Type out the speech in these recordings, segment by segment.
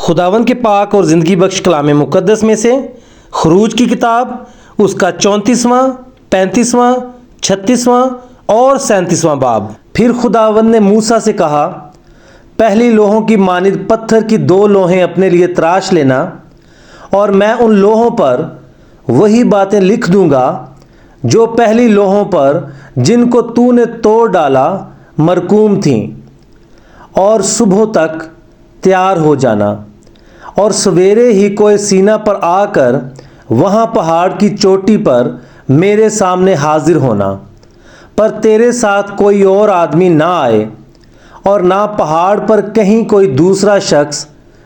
خداوند کے پاک اور زندگی بخش کلام مقدس میں سے خروج کی کتاب اس کا 34واں 35واں 36واں اور 37واں باب۔ پھر خداوند نے موسیٰ سے کہا، پہلی لوہوں کی مانند پتھر کی 2 لوہیں اپنے لیے تراش لینا، اور میں ان لوہوں پر وہی باتیں لکھ دوں گا جو پہلی لوہوں پر جن کو تو نے توڑ ڈالا مرقوم تھیں، اور صبح تک تیار ہو جانا، اور سویرے ہی کوہ سینا پر آ کر وہاں پہاڑ کی چوٹی پر میرے سامنے حاضر ہونا، پر تیرے ساتھ کوئی اور آدمی نہ آئے، اور نہ پہاڑ پر کہیں کوئی دوسرا شخص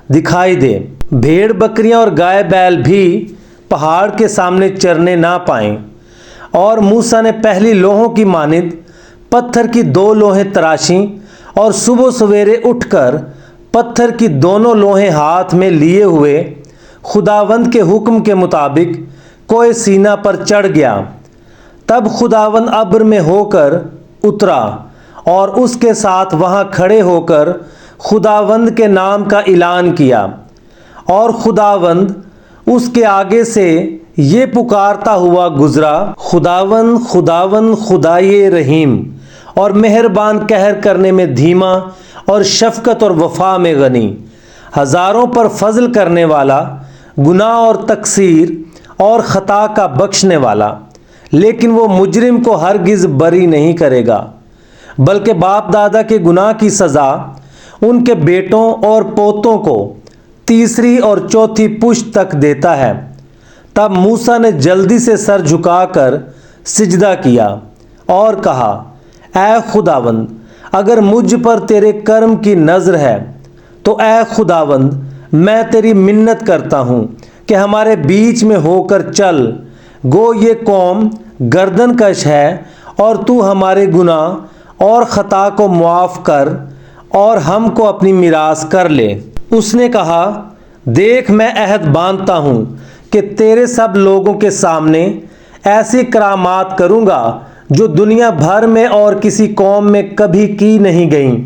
دکھائی دے۔ بھیڑ بکریاں اور گائے بیل بھی پہاڑ کے سامنے چرنے نہ پائیں۔ اور موسیٰ نے پہلی لوہوں کی مانند پتھر کی 2 لوہیں تراشیں، اور صبح سویرے اٹھ کر پتھر کی دونوں لوہیں ہاتھ میں لیے ہوئے خداوند کے حکم کے مطابق کوہ سینا پر چڑھ گیا۔ تب خداوند ابر میں ہو کر اترا، اور اس کے ساتھ وہاں کھڑے ہو کر خداوند کے نام کا اعلان کیا، اور خداوند اس کے آگے سے یہ پکارتا ہوا گزرا، خداوند خداوند خدائے رحیم اور مہربان، قہر کرنے میں دھیما اور شفقت اور وفا میں غنی، ہزاروں پر فضل کرنے والا، گناہ اور تقصیر اور خطا کا بخشنے والا، لیکن وہ مجرم کو ہرگز بری نہیں کرے گا، بلکہ باپ دادا کے گناہ کی سزا ان کے بیٹوں اور پوتوں کو 3 اور 4 پشت تک دیتا ہے۔ تب موسیٰ نے جلدی سے سر جھکا کر سجدہ کیا اور کہا، اے خداوند، اگر مجھ پر تیرے کرم کی نظر ہے تو اے خداوند، میں تیری منت کرتا ہوں کہ ہمارے بیچ میں ہو کر چل، گو یہ قوم گردن کش ہے، اور تو ہمارے گناہ اور خطا کو معاف کر اور ہم کو اپنی میراث کر لے۔ اس نے کہا، دیکھ میں عہد باندھتا ہوں کہ تیرے سب لوگوں کے سامنے ایسی کرامات کروں گا جو دنیا بھر میں اور کسی قوم میں کبھی کی نہیں گئیں،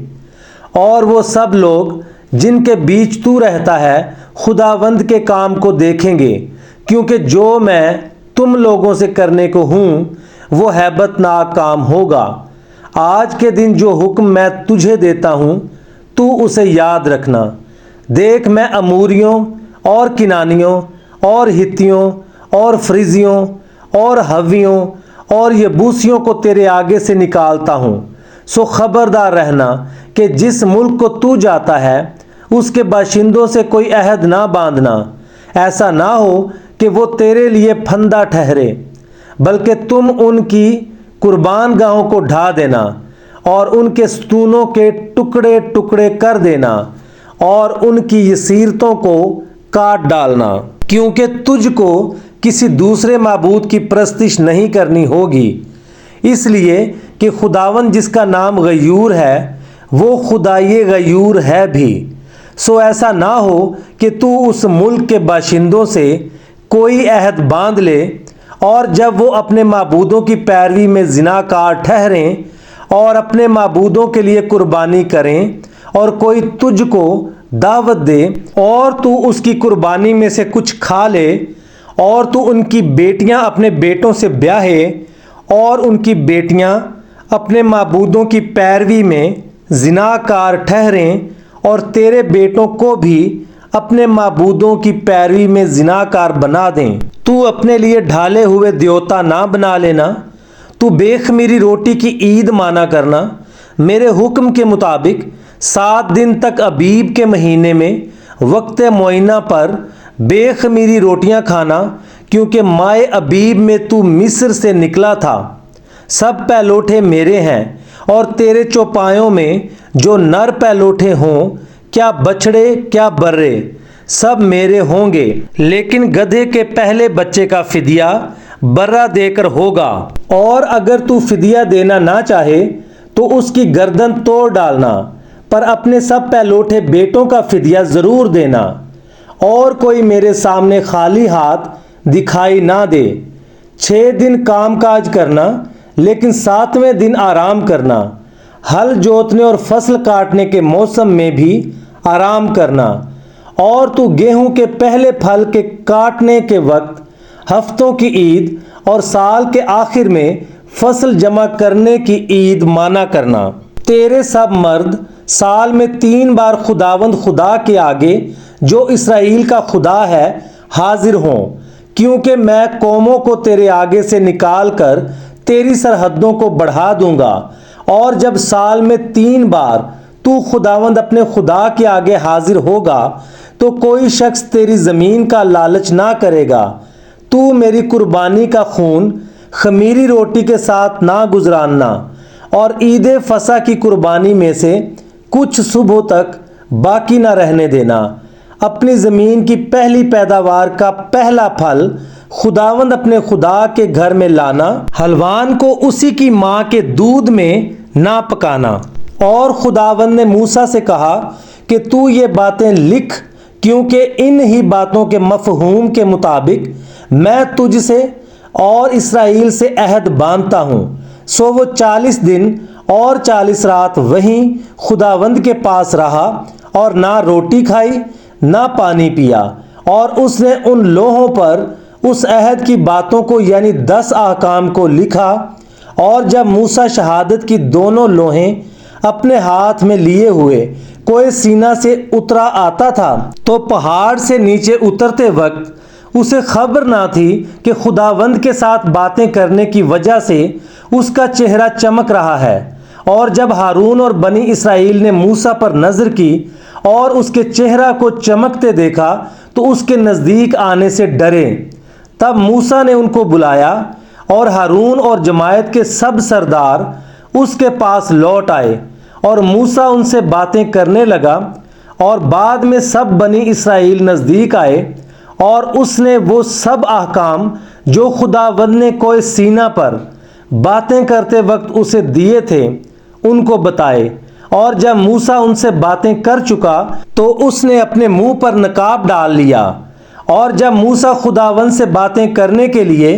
اور وہ سب لوگ جن کے بیچ تو رہتا ہے خداوند کے کام کو دیکھیں گے، کیونکہ جو میں تم لوگوں سے کرنے کو ہوں وہ ہیبت ناک کام ہوگا۔ آج کے دن جو حکم میں تجھے دیتا ہوں تو اسے یاد رکھنا۔ دیکھ میں اموریوں اور کنانیوں اور ہتیوں اور فریزیوں اور حویوں اور یبوسیوں کو تیرے آگے سے نکالتا ہوں، سو خبردار رہنا کہ جس ملک کو تو جاتا ہے اس کے باشندوں سے کوئی عہد نہ باندھنا، ایسا نہ ہو کہ وہ تیرے لیے پھندا ٹھہرے، بلکہ تم ان کی قربان گاہوں کو ڈھا دینا اور ان کے ستونوں کے ٹکڑے ٹکڑے کر دینا اور ان کی یسیرتوں کو کاٹ ڈالنا، کیونکہ تجھ کو کسی دوسرے معبود کی پرستش نہیں کرنی ہوگی، اس لیے کہ خداوند جس کا نام غیور ہے وہ خدائے غیور ہے بھی۔ سو ایسا نہ ہو کہ تو اس ملک کے باشندوں سے کوئی عہد باندھ لے، اور جب وہ اپنے معبودوں کی پیروی میں زناکار ٹھہریں اور اپنے معبودوں کے لیے قربانی کریں، اور کوئی تجھ کو دعوت دے اور تو اس کی قربانی میں سے کچھ کھا لے، اور تو ان کی بیٹیاں اپنے بیٹوں سے بیاہے، اور ان کی بیٹیاں اپنے معبودوں کی پیروی میں زناکار ٹھہریں، اور تیرے بیٹوں کو بھی اپنے معبودوں کی پیروی میں زناکار بنا دیں، تو اپنے لیے ڈھالے ہوئے دیوتا نہ بنا لینا، تو بے خمیری روٹی کی عید مانا کرنا، میرے حکم کے مطابق 7 دن تک ابیب کے مہینے میں وقت معینہ پر بے خمیری روٹیاں کھانا، کیونکہ مائے ابیب میں تو مصر سے نکلا تھا۔ سب پہلوٹے میرے ہیں، اور تیرے چوپایوں میں جو نر پہلوٹے ہوں، کیا بچڑے کیا برے، سب میرے ہوں گے، لیکن گدھے کے پہلے بچے کا فدیہ برا دے کر ہوگا، اور اگر تو فدیہ دینا نہ چاہے تو اس کی گردن توڑ ڈالنا، پر اپنے سب پہلوٹے بیٹوں کا فدیہ ضرور دینا، اور کوئی میرے سامنے خالی ہاتھ دکھائی نہ دے۔ 6 دن کام کاج کرنا، لیکن 7ویں دن آرام کرنا، ہل جوتنے اور فصل کاٹنے کے موسم میں بھی آرام کرنا، اور تو گیہوں کے پہلے پھل کے کاٹنے کے وقت، ہفتوں کی عید اور سال کے آخر میں فصل جمع کرنے کی عید مانا کرنا۔ تیرے سب مرد سال میں 3 بار خداوند خدا کے آگے جو اسرائیل کا خدا ہے حاضر ہوں، کیونکہ میں قوموں کو تیرے آگے سے نکال کر تیری سرحدوں کو بڑھا دوں گا۔ اور جب سال میں 3 بار تو خداوند اپنے خدا کے آگے حاضر ہوگا تو کوئی شخص تیری زمین کا لالچ نہ کرے گا۔ تو میری قربانی کا خون خمیری روٹی کے ساتھ نہ گزراننا، اور عید فصح کی قربانی میں سے کچھ صبح تک باقی نہ رہنے دینا۔ اپنی زمین کی پہلی پیداوار کا پہلا پھل خداوند اپنے خدا کے گھر میں لانا، حلوان کو اسی کی ماں کے دودھ میں نہ پکانا۔ اور خداوند نے موسیٰ سے کہا کہ تو یہ باتیں لکھ، کیونکہ ان ہی باتوں کے مفہوم کے مطابق میں تجھ سے اور اسرائیل سے عہد باندھتا ہوں۔ سو وہ 40 دن اور 40 رات وہیں خداوند کے پاس رہا، اور نہ روٹی کھائی نہ پانی پیا۔ اور اس نے ان لوحوں پر اس عہد کی باتوں کو یعنی 10 احکام کو لکھا۔ اور جب موسیٰ شہادت کی دونوں لوحیں اپنے ہاتھ میں لیے ہوئے کوہ سینا سے اترا آتا تھا تو پہاڑ سے نیچے اترتے وقت اسے خبر نہ تھی کہ خداوند کے ساتھ باتیں کرنے کی وجہ سے اس کا چہرہ چمک رہا ہے۔ اور جب ہارون اور بنی اسرائیل نے موسیٰ پر نظر کی اور اس کے چہرہ کو چمکتے دیکھا تو اس کے نزدیک آنے سے ڈرے۔ تب موسیٰ نے ان کو بلایا، اور ہارون اور جماعت کے سب سردار اس کے پاس لوٹ آئے، اور موسیٰ ان سے باتیں کرنے لگا۔ اور بعد میں سب بنی اسرائیل نزدیک آئے، اور اس نے وہ سب احکام جو خداوند نے کوہ سینا پر باتیں کرتے وقت اسے دیے تھے ان کو بتائے۔ اور جب موسیٰ ان سے باتیں کر چکا تو اس نے اپنے منہ پر نقاب ڈال لیا۔ اور جب موسیٰ خداوند سے باتیں کرنے کے لیے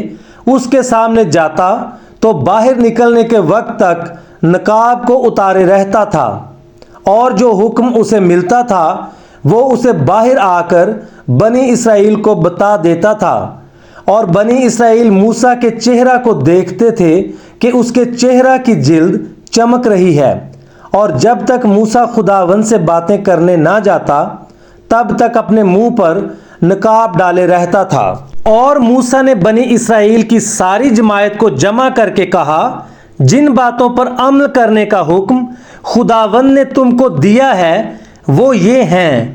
اس کے سامنے جاتا تو باہر نکلنے کے وقت تک نقاب کو اتارے رہتا تھا، اور جو حکم اسے ملتا تھا وہ اسے باہر آ کر بنی اسرائیل کو بتا دیتا تھا۔ اور بنی اسرائیل موسیٰ کے چہرہ کو دیکھتے تھے کہ اس کے چہرہ کی جلد چمک رہی ہے، اور جب تک موسیٰ خداوند سے باتیں کرنے نہ جاتا تب تک اپنے منہ پر نقاب ڈالے رہتا تھا۔ اور موسیٰ نے بنی اسرائیل کی ساری جماعت کو جمع کر کے کہا، جن باتوں پر عمل کرنے کا حکم خداوند نے تم کو دیا ہے وہ یہ ہیں: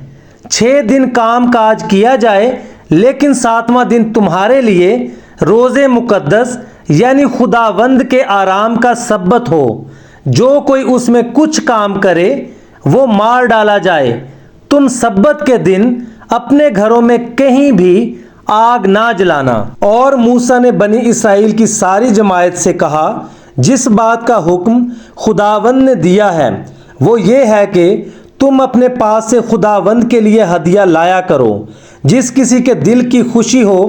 6 دن کام کاج کیا جائے، لیکن 7واں دن تمہارے لیے روز مقدس یعنی خداوند کے آرام کا سبت ہو۔ جو کوئی اس میں کچھ کام کرے وہ مار ڈالا جائے۔ تم سبت کے دن اپنے گھروں میں کہیں بھی آگ نہ جلانا۔ اور موسیٰ نے بنی اسرائیل کی ساری جماعت سے کہا، جس بات کا حکم خداوند نے دیا ہے وہ یہ ہے کہ تم اپنے پاس سے خداوند کے لیے ہدیہ لایا کرو۔ جس کسی کے دل کی خوشی ہو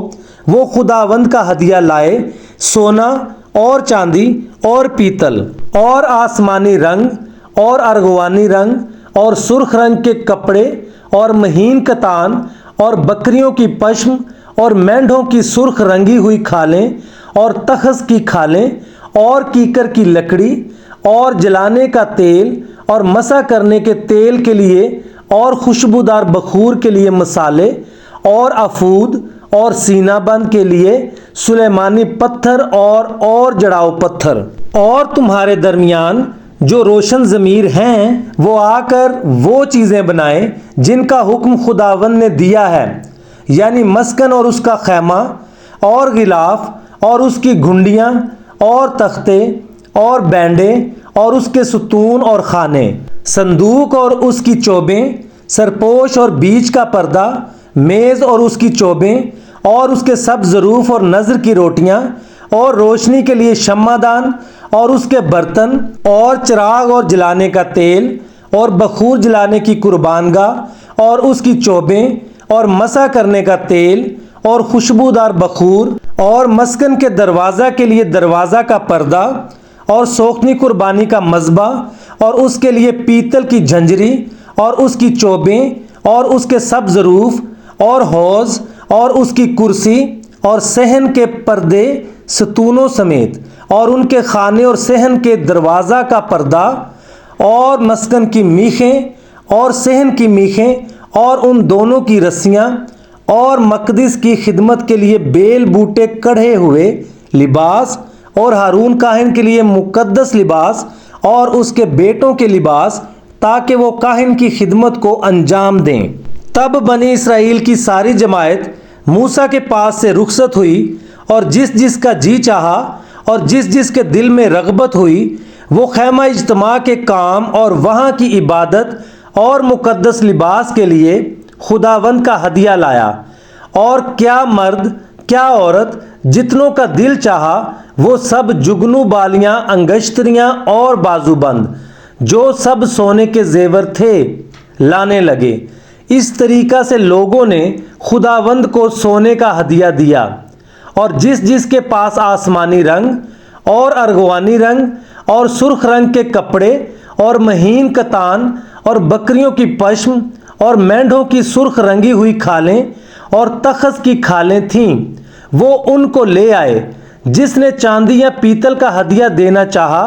وہ خداوند کا ہدیہ لائے، سونا اور چاندی اور پیتل اور آسمانی رنگ اور ارغوانی رنگ اور سرخ رنگ کے کپڑے اور مہین کتان اور بکریوں کی پشم اور مینڈھوں کی سرخ رنگی ہوئی کھالیں اور تخس کی کھالیں اور کیکر کی لکڑی اور جلانے کا تیل اور مسح کرنے کے تیل کے لیے اور خوشبودار بخور کے لیے مسالے اور افود اور سینہ بند کے لیے سلیمانی پتھر اور جڑاؤ پتھر۔ اور تمہارے درمیان جو روشن ضمیر ہیں وہ آ کر وہ چیزیں بنائیں جن کا حکم خداوند نے دیا ہے، یعنی مسکن اور اس کا خیمہ اور غلاف اور اس کی گھنڈیاں اور تختے اور بینڈے اور اس کے ستون اور خانے، صندوق اور اس کی چوبیں، سرپوش اور بیچ کا پردہ، میز اور اس کی چوبیں اور اس کے سب ظروف اور نذر کی روٹیاں اور روشنی کے لیے شمع دان اور اس کے برتن اور چراغ اور جلانے کا تیل اور بخور جلانے کی قربان گاہ اور اس کی چوبیں اور مسح کرنے کا تیل اور خوشبودار بخور اور مسکن کے دروازہ کے لیے دروازہ کا پردہ اور سوختنی قربانی کا مذبح اور اس کے لیے پیتل کی جھنجری اور اس کی چوبیں اور اس کے سب ظروف اور حوض اور اس کی کرسی اور صحن کے پردے ستونوں سمیت اور ان کے خانے اور صحن کے دروازہ کا پردہ اور مسکن کی میخیں اور صحن کی میخیں اور ان دونوں کی رسیاں اور مقدس کی خدمت کے لیے بیل بوٹے کڑھے ہوئے لباس اور ہارون کاہن کے لیے مقدس لباس اور اس کے بیٹوں کے لباس، تاکہ وہ کاہن کی خدمت کو انجام دیں۔ تب بنی اسرائیل کی ساری جماعت موسیٰ کے پاس سے رخصت ہوئی، اور جس جس کا جی چاہا اور جس جس کے دل میں رغبت ہوئی وہ خیمہ اجتماع کے کام اور وہاں کی عبادت اور مقدس لباس کے لیے خداوند کا ہدیہ لایا۔ اور کیا مرد کیا عورت جتنوں کا دل چاہا وہ سب جگنو بالیاں، انگشتریاں اور بازو بند جو سب سونے کے زیور تھے لانے لگے۔ اس طریقہ سے لوگوں نے خداوند کو سونے کا ہدیہ دیا، اور جس جس کے پاس آسمانی رنگ اور ارغوانی رنگ اور سرخ رنگ کے کپڑے اور مہین کتان اور بکریوں کی پشم اور مینڈھوں کی سرخ رنگی ہوئی کھالیں اور تخس کی کھالیں تھیں، وہ ان کو لے آئے۔ جس نے چاندی یا پیتل کا ہدیہ دینا چاہا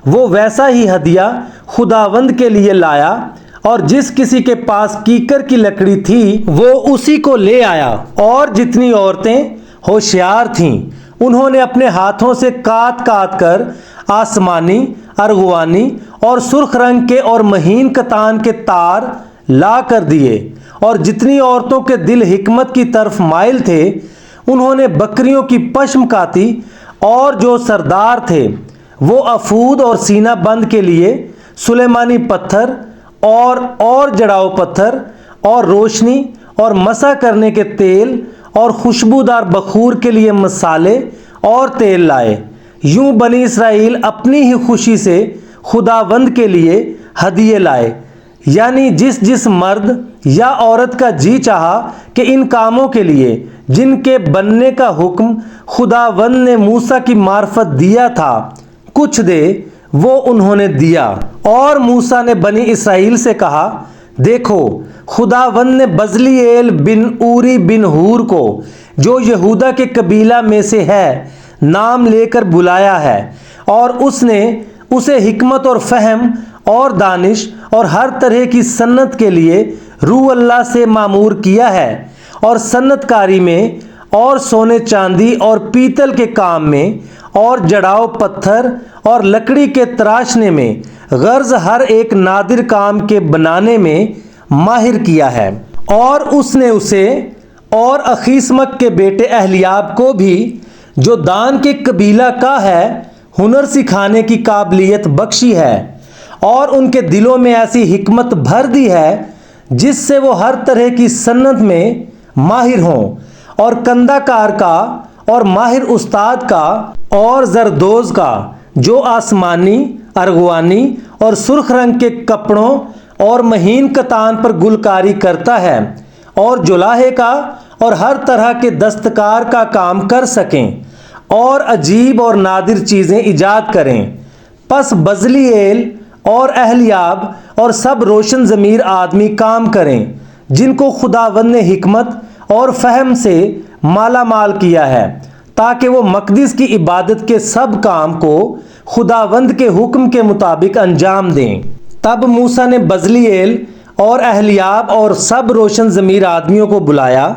وہ ویسا ہی ہدیہ خداوند کے لیے لایا، اور جس کسی کے پاس کیکر کی لکڑی تھی وہ اسی کو لے آیا۔ اور جتنی عورتیں ہوشیار تھیں انہوں نے اپنے ہاتھوں سے کاٹ کاٹ کر آسمانی، ارغوانی اور سرخ رنگ کے اور مہین کتان کے تار لا کر دیے۔ اور جتنی عورتوں کے دل حکمت کی طرف مائل تھے انہوں نے بکریوں کی پشم کاتی، اور جو سردار تھے وہ افود اور سینہ بند کے لیے سلیمانی پتھر اور جڑاؤ پتھر اور روشنی اور مسح کرنے کے تیل اور خوشبودار بخور کے لیے مسالے اور تیل لائے۔ یوں بنی اسرائیل اپنی ہی خوشی سے خداوند کے لیے ہدیے لائے، یعنی جس جس مرد یا عورت کا جی چاہا کہ ان کاموں کے لیے جن کے بننے کا حکم خداوند نے موسیٰ کی معرفت دیا تھا کچھ دے، وہ انہوں نے دیا۔ اور موسیٰ نے بنی اسرائیل سے کہا، دیکھو خداوند نے بزلییل بن اوری بن ہور کو جو یہودا کے قبیلہ میں سے ہے نام لے کر بلایا ہے، اور اس نے اسے حکمت اور فہم اور دانش اور ہر طرح کی صنعت کے لیے روح اللہ سے مامور کیا ہے، اور صنعت کاری میں اور سونے چاندی اور پیتل کے کام میں اور جڑاؤ پتھر اور لکڑی کے تراشنے میں غرض ہر ایک نادر کام کے بنانے میں ماہر کیا ہے۔ اور اس نے اسے اور اخیسمک کے بیٹے اہلیاب کو بھی جو دان کے قبیلہ کا ہے ہنر سکھانے کی قابلیت بخشی ہے، اور ان کے دلوں میں ایسی حکمت بھر دی ہے جس سے وہ ہر طرح کی صنعت میں ماہر ہوں، اور کندہ کار کا اور ماہر استاد کا اور زردوز کا جو آسمانی، ارغوانی اور سرخ رنگ کے کپڑوں اور مہین کتان پر گلکاری کرتا ہے، اور جولاہے کا اور ہر طرح کے دستکار کا کام کر سکیں اور عجیب اور نادر چیزیں ایجاد کریں۔ پس بزلییل اور اہلیاب اور سب روشن ضمیر آدمی کام کریں جن کو خداوند نے حکمت اور فہم سے مالا مال کیا ہے، تاکہ وہ مقدس کی عبادت کے سب کام کو خداوند کے حکم کے مطابق انجام دیں۔ تب موسیٰ نے بزلییل اور اہلیاب اور سب روشن ضمیر آدمیوں کو بلایا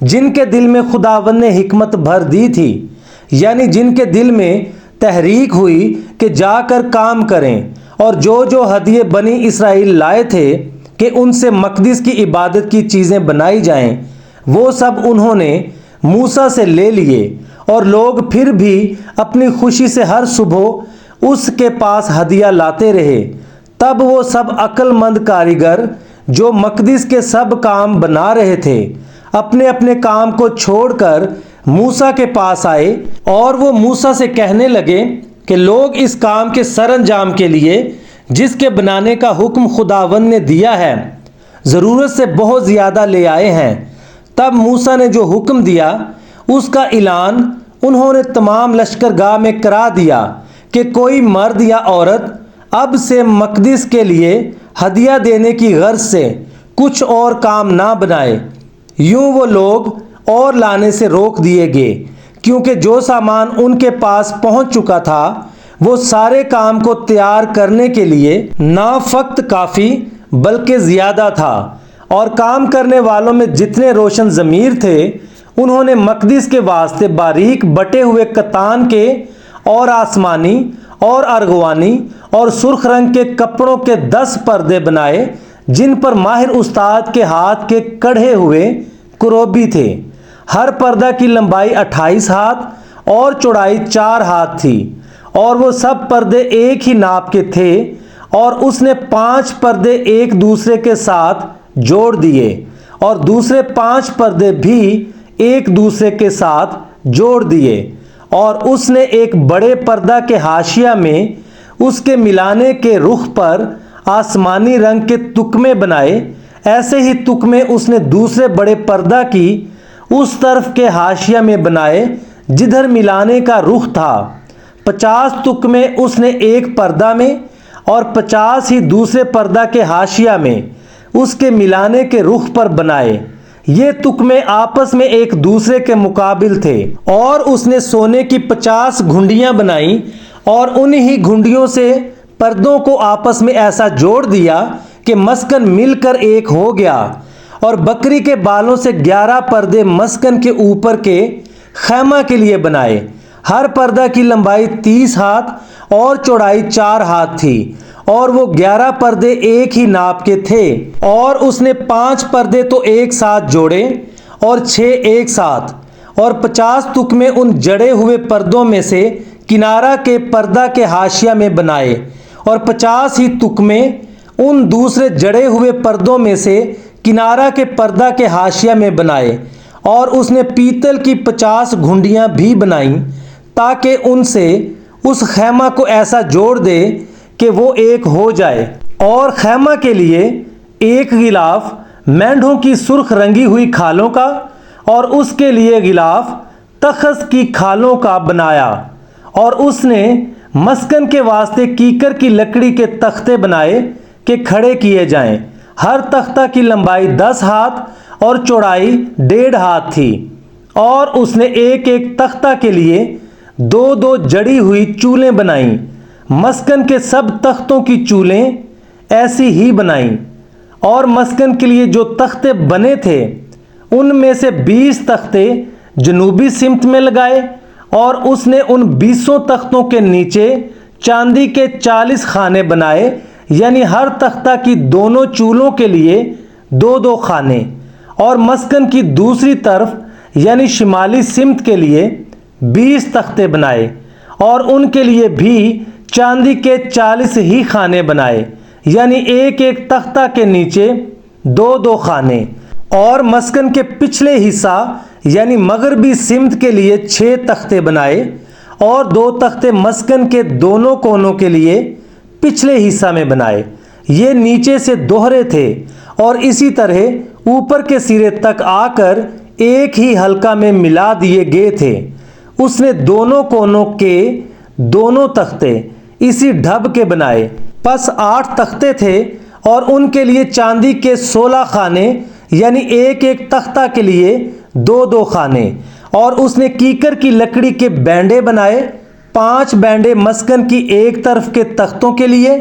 جن کے دل میں خداوند نے حکمت بھر دی تھی، یعنی جن کے دل میں تحریک ہوئی کہ جا کر کام کریں، اور جو ہدیے بنی اسرائیل لائے تھے کہ ان سے مقدس کی عبادت کی چیزیں بنائی جائیں وہ سب انہوں نے موسیٰ سے لے لیے۔ اور لوگ پھر بھی اپنی خوشی سے ہر صبح اس کے پاس ہدیہ لاتے رہے۔ تب وہ سب عقل مند کاریگر جو مقدس کے سب کام بنا رہے تھے اپنے اپنے کام کو چھوڑ کر موسیٰ کے پاس آئے، اور وہ موسیٰ سے کہنے لگے کہ لوگ اس کام کے سر انجام کے لیے جس کے بنانے کا حکم خداوند نے دیا ہے ضرورت سے بہت زیادہ لے آئے ہیں۔ تب موسیٰ نے جو حکم دیا اس کا اعلان انہوں نے تمام لشکرگاہ میں کرا دیا کہ کوئی مرد یا عورت اب سے مقدس کے لیے ہدیہ دینے کی غرض سے کچھ اور کام نہ بنائے۔ یوں وہ لوگ اور لانے سے روک دیے گئے، کیونکہ جو سامان ان کے پاس پہنچ چکا تھا وہ سارے کام کو تیار کرنے کے لیے نہ فقط کافی بلکہ زیادہ تھا، اور کام کرنے والوں میں جتنے روشن ضمیر تھے انہوں نے مقدس کے واسطے باریک بٹے ہوئے کتان کے اور آسمانی اور ارغوانی اور سرخ رنگ کے کپڑوں کے 10 پردے بنائے، جن پر ماہر استاد کے ہاتھ کے کڑھے ہوئے کروبی تھے۔ ہر پردہ کی لمبائی 28 ہاتھ اور چوڑائی 4 ہاتھ تھی، اور وہ سب پردے ایک ہی ناپ کے تھے، اور اس نے 5 پردے ایک دوسرے کے ساتھ جوڑ دیے، اور دوسرے 5 پردے بھی ایک دوسرے کے ساتھ جوڑ دیے، اور اس نے ایک بڑے پردہ کے حاشیہ میں اس کے ملانے کے رخ پر آسمانی رنگ کے تکمے بنائے۔ ایسے ہی تکمے اس نے دوسرے بڑے پردہ کی اس طرف کے حاشیہ میں بنائے جدھر ملانے کا رخ تھا۔ 50 تکمے اس نے ایک پردہ میں اور 50 ہی دوسرے پردہ کے حاشیہ میں اس کے ملانے کے رخ پر بنائے۔ یہ تکمے آپس میں ایک دوسرے کے مقابل تھے، اور اس نے سونے کی 50 گھنڈیاں بنائیں، اور انہی گھنڈیوں سے پردوں کو آپس میں ایسا جوڑ دیا کہ مسکن مل کر ایک ہو گیا۔ اور بکری کے بالوں سے 11 پردے مسکن کے اوپر کے خیمہ کے لیے بنائے۔ ہر پردہ کی لمبائی 30 ہاتھ اور چوڑائی 4 ہاتھ تھی، اور وہ 11 پردے ایک ہی ناپ کے تھے۔ اور اس نے 5 پردے تو ایک ساتھ جوڑے اور 6 ایک ساتھ، اور 50 تکمے ان جڑے ہوئے پردوں میں سے کنارہ کے پردہ کے حاشیہ میں بنائے، اور 50 ہی تکمے ان دوسرے جڑے ہوئے پردوں میں سے کنارہ کے پردہ کے حاشیہ میں بنائے۔ اور اس نے پیتل کی 50 گھنڈیاں بھی بنائیں، تاکہ ان سے اس خیمہ کو ایسا جوڑ دے کہ وہ ایک ہو جائے۔ اور خیمہ کے لیے ایک غلاف مینڈھوں کی سرخ رنگی ہوئی کھالوں کا، اور اس کے لیے غلاف تخس کی کھالوں کا بنایا۔ اور اس نے مسکن کے واسطے کیکر کی لکڑی کے تختے بنائے کہ کھڑے کیے جائیں۔ ہر تختہ کی لمبائی 10 ہاتھ اور چوڑائی 1.5 ہاتھ تھی، اور اس نے ایک ایک تختہ کے لیے 2 جڑی ہوئی چولیں بنائیں۔ مسکن کے سب تختوں کی چولیں ایسی ہی بنائیں۔ اور مسکن کے لیے جو تختے بنے تھے ان میں سے 20 تختے جنوبی سمت میں لگائے، اور اس نے ان 20 تختوں کے نیچے چاندی کے 40 خانے بنائے، یعنی ہر تختہ کی دونوں چولوں کے لیے 2 خانے۔ اور مسکن کی دوسری طرف یعنی شمالی سمت کے لیے 20 تختے بنائے، اور ان کے لیے بھی چاندی کے 40 ہی خانے بنائے، یعنی ایک ایک تختہ کے نیچے 2 خانے۔ اور مسکن کے پچھلے حصہ یعنی مغربی سمت کے لیے 6 تختے بنائے، اور 2 تختے مسکن کے دونوں کونوں کے لیے پچھلے حصہ میں بنائے۔ یہ نیچے سے دوہرے تھے، اور اسی طرح اوپر کے سرے تک آ کر ایک ہی حلقہ میں ملا دیے گئے تھے۔ اس نے دونوں کونوں کے دونوں تختے اسی ڈھب کے بنائے۔ پس 8 تختے تھے، اور ان کے لیے چاندی کے 16 خانے، یعنی ایک ایک تختہ کے لیے 2 خانے۔ اور اس نے کیکر کی لکڑی کے بینڈے بنائے، 5 بینڈے مسکن کی ایک طرف کے تختوں کے لیے،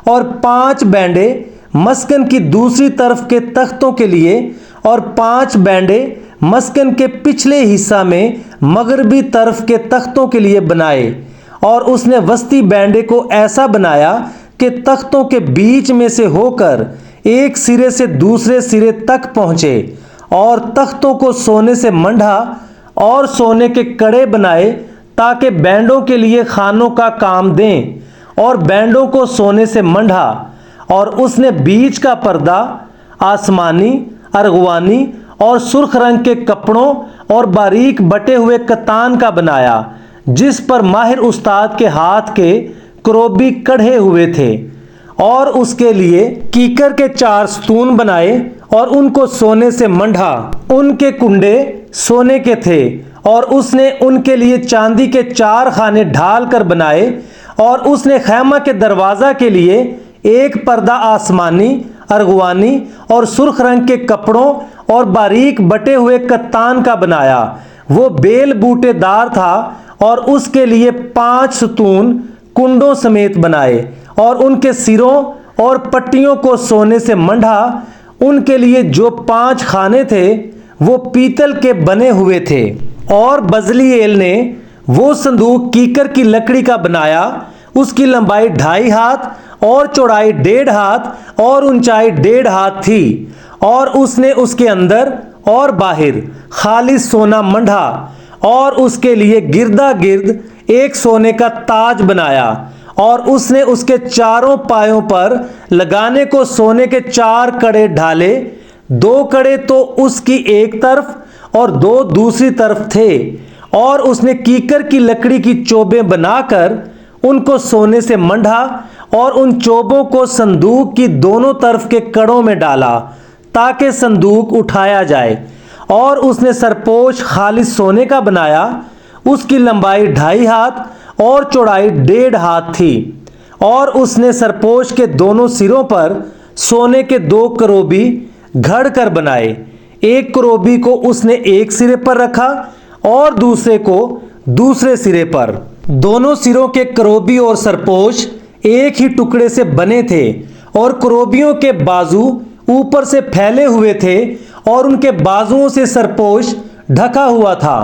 اور 5 بینڈے مسکن کی دوسری طرف کے تختوں کے لیے، اور 5 بینڈے مسکن کے پچھلے حصہ میں مغربی طرف کے تختوں کے لیے بنائے۔ اور اس نے وسطی بینڈے کو ایسا بنایا کہ تختوں کے بیچ میں سے ہو کر ایک سرے سے دوسرے سرے تک پہنچے، اور تختوں کو سونے سے منڈھا اور سونے کے کڑے بنائے تاکہ بینڈوں کے لیے خانوں کا کام دیں، اور بینڈوں کو سونے سے منڈھا۔ اور اس نے بیچ کا پردہ آسمانی، ارغوانی اور سرخ رنگ کے کپڑوں اور باریک بٹے ہوئے کتان کا بنایا، جس پر ماہر استاد کے ہاتھ کے کروبی کڑھے ہوئے تھے۔ اور اس کے لیے کیکر کے 4 ستون بنائے، اور ان کو سونے سے منڈھا۔ ان کے کنڈے سونے کے تھے، اور اس نے ان کے لیے چاندی کے 4 خانے ڈھال کر بنائے۔ اور اس نے خیمہ کے دروازہ کے لیے ایک پردہ آسمانی ارغوانی اور سرخ رنگ کے کپڑوں اور باریک بٹے ہوئے کتان کا بنایا۔ وہ بیل بوٹے دار تھا اور اس کے لیے 5 ستون کنڈوں سمیت بنائے، اور ان کے سروں اور پٹیوں کو سونے سے منڈھا۔ ان کے لیے جو 5 خانے تھے وہ پیتل کے بنے ہوئے تھے۔ اور بزلییل نے وہ صندوق کیکر کی لکڑی کا بنایا، اس کی لمبائی 2.5 ہاتھ اور چوڑائی 1.5 ہاتھ اور اونچائی 1.5 ہاتھ تھی، اور اس نے اس کے اندر اور باہر خالص سونا منڈھا، اور اس کے لیے گردا گرد ایک سونے کا تاج بنایا، اور اس نے اس کے چاروں پایوں پر لگانے کو سونے کے 4 کڑے ڈھالے، 2 کڑے تو اس کی ایک طرف اور 2 دوسری طرف تھے۔ اور اس نے کیکر کی لکڑی کی چوبیں بنا کر ان کو سونے سے منڈھا، اور ان چوبوں کو صندوق کی دونوں طرف کے کڑوں میں ڈالا تاکہ صندوق اٹھایا جائے۔ اور اس نے سرپوش خالص سونے کا بنایا، اس کی لمبائی 2.5 ہاتھ اور چوڑائی 1.5 ہاتھ تھی، اور اس نے سرپوش کے دونوں سروں پر سونے کے 2 کروبی گھڑ کر بنائے۔ ایک کروبی کو اس نے ایک سرے پر رکھا اور دوسرے کو دوسرے سرے پر۔ دونوں سروں کے کروبی اور سرپوش ایک ہی ٹکڑے سے بنے تھے، اور کروبیوں کے بازو اوپر سے پھیلے ہوئے تھے، اور ان کے بازوؤں سے سرپوش ڈھکا ہوا تھا،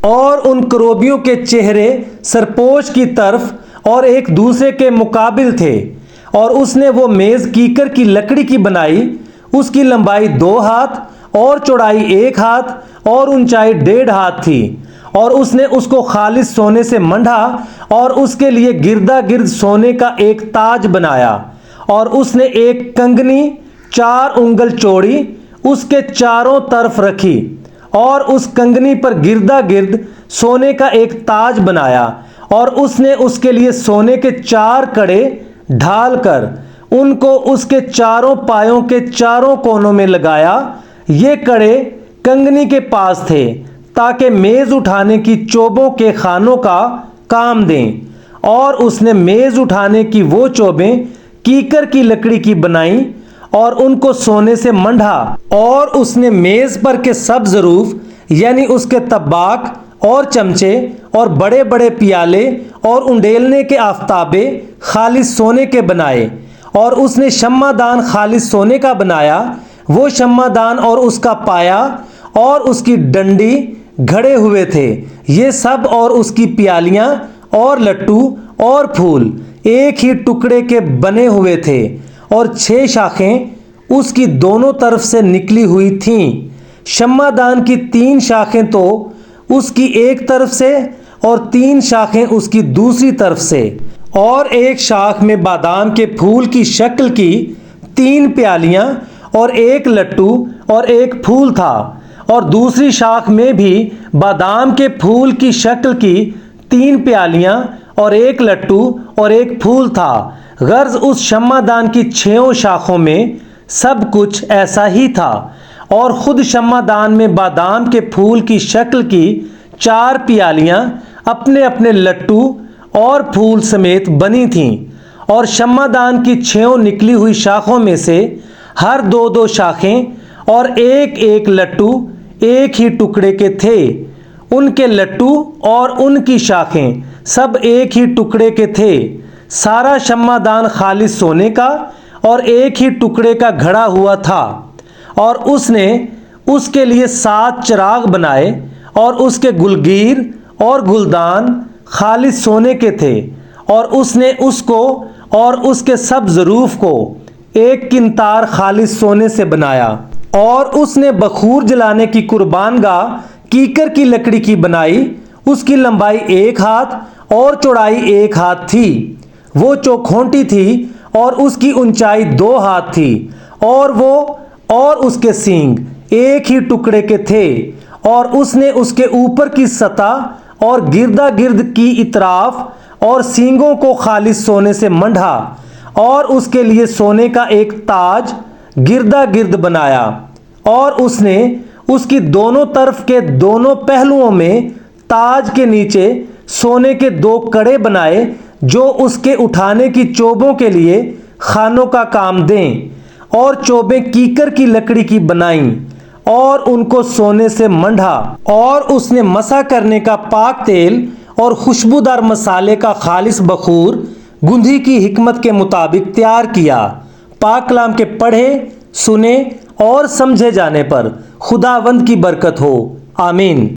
اور ان کروبیوں کے چہرے سرپوش کی طرف اور ایک دوسرے کے مقابل تھے۔ اور اس نے وہ میز کیکر کی لکڑی کی بنائی، اس کی لمبائی 2 ہاتھ اور چوڑائی 1 ہاتھ اور اونچائی 1.5 ہاتھ تھی، اور اس نے اس کو خالص سونے سے منڈھا، اور اس کے لیے گردا گرد سونے کا ایک تاج بنایا۔ اور اس نے ایک کنگنی 4 انگل چوڑی اس کے چاروں طرف رکھی، اور اس کنگنی پر گردا گرد سونے کا ایک تاج بنایا، اور اس نے اس کے لیے سونے کے 4 کڑے ڈھال کر ان کو اس کے چاروں پایوں کے چاروں کونوں میں لگایا۔ یہ کڑے کنگنی کے پاس تھے تاکہ میز اٹھانے کی چوبوں کے خانوں کا کام دیں۔ اور اس نے میز اٹھانے کی وہ چوبیں کیکر کی لکڑی کی بنائیں اور ان کو سونے سے منڈھا۔ اور اس نے میز پر کے سب ظروف یعنی اس کے طباق اور چمچے اور بڑے بڑے پیالے اور انڈیلنے کے آفتابے خالص سونے کے بنائے۔ اور اس نے شمع دان خالص سونے کا بنایا، وہ شمع دان اور اس کا پایا اور اس کی ڈنڈی گھڑے ہوئے تھے، یہ سب اور اس کی پیالیاں اور لٹو اور پھول ایک ہی ٹکڑے کے بنے ہوئے تھے، اور 6 شاخیں اس کی دونوں طرف سے نکلی ہوئی تھیں۔ شمع دان کی 3 شاخیں تو اس کی ایک طرف سے اور 3 شاخیں اس کی دوسری طرف سے، اور ایک شاخ میں بادام کے پھول کی شکل کی 3 پیالیاں اور ایک لٹو اور ایک پھول تھا، اور دوسری شاخ میں بھی بادام کے پھول کی شکل کی 3 پیالیاں اور ایک لٹو اور ایک پھول تھا۔ غرض اس شمع دان کی 6 شاخوں میں سب کچھ ایسا ہی تھا، اور خود شمع دان میں بادام کے پھول کی شکل کی 4 پیالیاں اپنے اپنے لٹو اور پھول سمیت بنی تھیں، اور شمع دان کی 6 نکلی ہوئی شاخوں میں سے ہر 2 شاخیں اور ایک ایک لٹو ایک ہی ٹکڑے کے تھے۔ ان کے لٹو اور ان کی شاخیں سب ایک ہی ٹکڑے کے تھے۔ سارا شمع دان خالص سونے کا اور ایک ہی ٹکڑے کا گھڑا ہوا تھا، اور اس نے اس کے لیے 7 چراغ بنائے، اور اس کے گلگیر اور گلدان خالص سونے کے تھے، اور اس نے اس کو اور اس کے سب ظروف کو ایک کنتار خالص سونے سے بنایا۔ اور اس نے بخور جلانے کی قربان گاہ کیکر کی لکڑی کی بنائی، اس کی لمبائی 1 ہاتھ اور چوڑائی 1 ہاتھ تھی، وہ چوکھونٹی تھی اور اس کی اونچائی 2 ہاتھ تھی، اور وہ اور اس کے سینگ ایک ہی ٹکڑے کے تھے۔ اور اس نے اس کے اوپر کی سطح اور گردا گرد کی اطراف اور سینگوں کو خالص سونے سے منڈھا، اور اس کے لیے سونے کا ایک تاج گردا گرد بنایا۔ اور اس نے اس کی دونوں طرف کے دونوں پہلوؤں میں تاج کے نیچے سونے کے 2 کڑے بنائے جو اس کے اٹھانے کی چوبوں کے لیے خانوں کا کام دیں۔ اور چوبیں کیکر کی لکڑی کی بنائیں اور ان کو سونے سے منڈھا، اور اس نے مسح کرنے کا پاک تیل اور خوشبودار مسالے کا خالص بخور گندھی کی حکمت کے مطابق تیار کیا۔ پاک کلام کے پڑھے، سنے اور سمجھے جانے پر خداوند کی برکت ہو، آمین۔